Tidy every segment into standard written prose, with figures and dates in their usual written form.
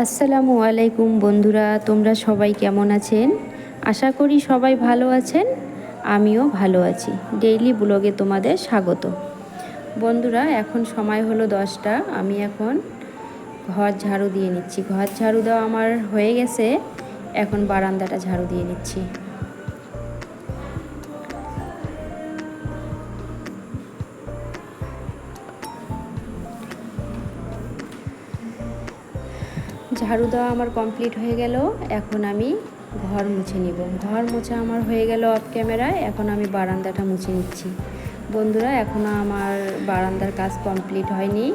আসসালামু আলাইকুম বন্ধুরা, তোমরা সবাই কেমন আছেন? আশা করি সবাই ভালো আছেন। আমিও ভালো আছি। ডেইলি ব্লগে তোমাদের স্বাগত। বন্ধুরা, এখন সময় হলো 10টা। আমি এখন ঘর ঝাড়ু দিয়ে নিচ্ছি। ঘর ঝাড়ু দেওয়া আমার হয়ে গেছে। এখন বারান্দাটা ঝাড়ু দিয়ে নিচ্ছি। ঝাড়ু দেওয়া আমার কমপ্লিট হয়ে গেল। এখন আমি ঘর মুছে নিব। ঘর মোছা আমার হয়ে গেল অফ ক্যামেরায়। এখন আমি বারান্দাটা মুছে নিচ্ছি। বন্ধুরা, এখনও আমার বারান্দার কাজ কমপ্লিট হয়নি।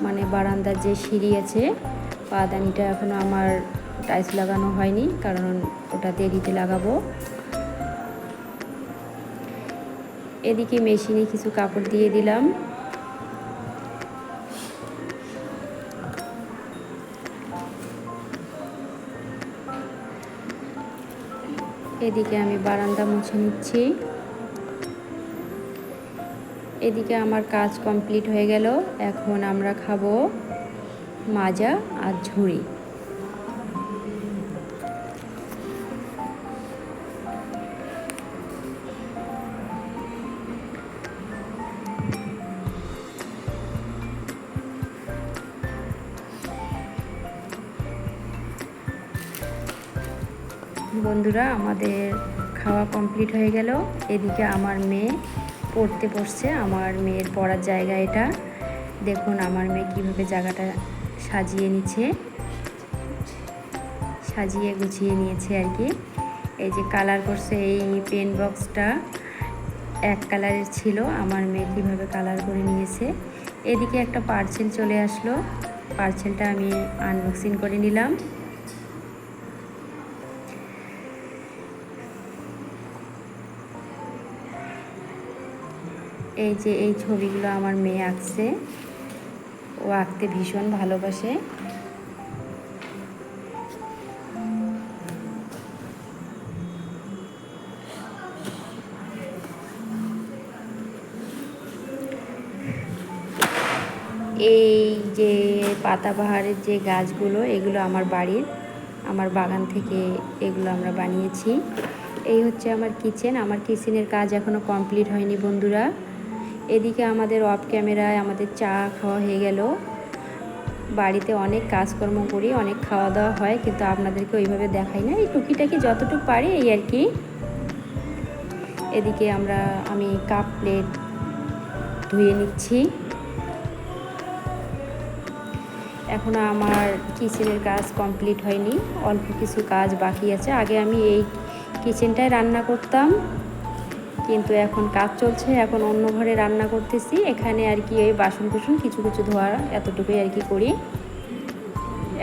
মানে বারান্দার যে সিঁড়ি আছে, পাদানিটা এখনও আমার টাইলস লাগানো হয়নি, কারণ ওটা দেরিতে লাগাবো। এদিকে মেশিনে কিছু কাপড় দিয়ে দিলাম। এদিকে আমি বারান্দা মুছে নিচ্ছি। এদিকে আমার কাজ কমপ্লিট হয়ে গেল। এখন আমরা খাবো মাজা আর ঝুড়ি। বন্ধুরা, আমাদের খাওয়া কমপ্লিট হয়ে গেল। এদিকে আমার মেয়ে পড়তে বসছে। আমার মেয়ের পড়ার জায়গা এটা। দেখুন আমার মেয়ে কীভাবে জায়গাটা সাজিয়ে নিচ্ছে, সাজিয়ে গুছিয়ে নিয়েছে আর কি। এই যে কালার করছে, এই পেন বক্সটা এক কালারের ছিল, আমার মেয়ে কীভাবে কালার করে নিয়েছে। এদিকে একটা পার্সেল চলে আসলো। পার্সেলটা আমি আনবক্সিং করে নিলাম। এই যে এই ছবিগুলো আমার মেয়ে আঁকছে। ও আঁকতে ভীষণ ভালোবাসে। এই যে পাতাবাহারের যে গাছগুলো, এগুলো আমার বাড়ির, আমার বাগান থেকে এগুলো আমরা বানিয়েছি। এই হচ্ছে আমার কিচেন। আমার কিচেনের কাজ এখনও কমপ্লিট হয়নি বন্ধুরা। এদিকে আমাদের অফ ক্যামেরায় আমাদের চা খাওয়া হয়ে গেল। বাড়িতে অনেক কাজকর্ম করি, অনেক খাওয়া দাওয়া হয়, কিন্তু আপনাদেরকে ওইভাবে দেখাই না। এই টুকিটাকি যতটুকু পারি এই আর কি। এদিকে আমি কাপ প্লেট ধুয়ে নিচ্ছি। এখনও আমার কিচেনের কাজ কমপ্লিট হয়নি, অল্প কিছু কাজ বাকি আছে। আগে আমি এই কিচেনটায় রান্না করতাম, কিন্তু এখন কাজ চলছে, এখন অন্য ঘরে রান্না করতেছি। এখানে আর কি ওই বাসন কুসন কিছু কিছু ধোয়া, এতটুকুই আর কি করি।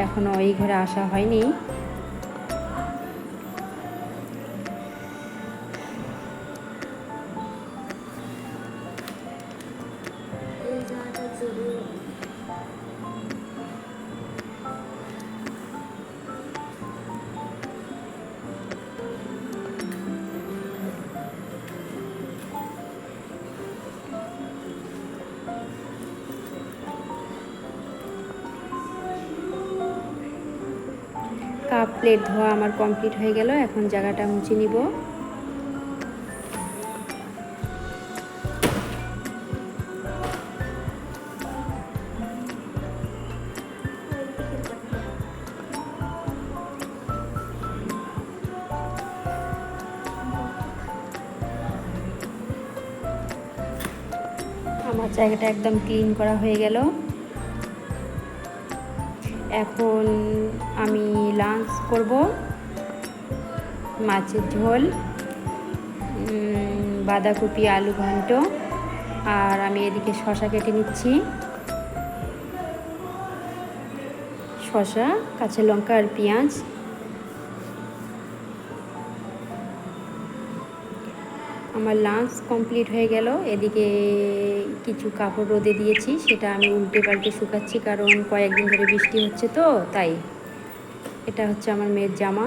এখনও এই ঘরে আসা হয়নি। কাপ প্লেট ধোয়া আমার কমপ্লিট হয়ে গেল। এখন জায়গাটা মুছে নিব। আমার জায়গাটা একদম ক্লিন করা হয়ে গেল। এখন আমি লাঞ্চ করব। মাছের ঝোল, বাঁধাকপি আলু ঘন্ট, আর আমি এদিকে শসা কেটে নিচ্ছি। শসা, কাঁচা লঙ্কা আর পেঁয়াজ। আমার লাঞ্চ কমপ্লিট হয়ে গেল। এদিকে কিছু কাপড় রোদে দিয়েছি, সেটা আমি উল্টে পাল্টে শুকাচ্ছি, কারণ কয়েকদিন ধরে বৃষ্টি হচ্ছে তো তাই। এটা হচ্ছে আমার মেয়ের জামা।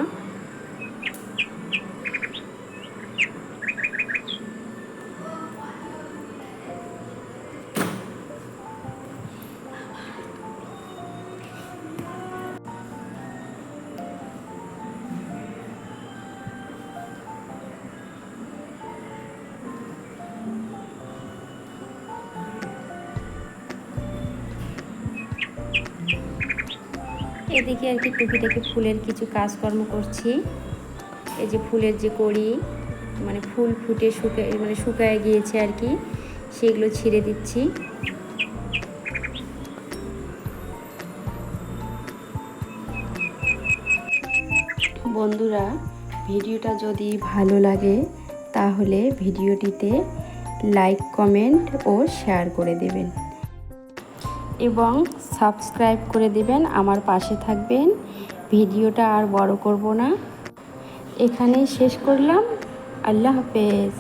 এদিকে আর কি টুকিটাকি ফুলের কিছু কাজকর্ম করছি। এই যে ফুলের যে কড়ি, মানে ফুল ফুটে শুকায় গিয়েছে আর কি, সেগুলো ছিঁড়ে দিচ্ছি। বন্ধুরা, ভিডিওটা যদি ভালো লাগে তাহলে ভিডিওটিতে লাইক, কমেন্ট ও শেয়ার করে দেবেন এবং সাবস্ক্রাইব করে দেবেন, আমার পাশে থাকবেন। ভিডিওটা আর বড় করব না, এখানেই শেষ করলাম। আল্লাহ হাফেজ।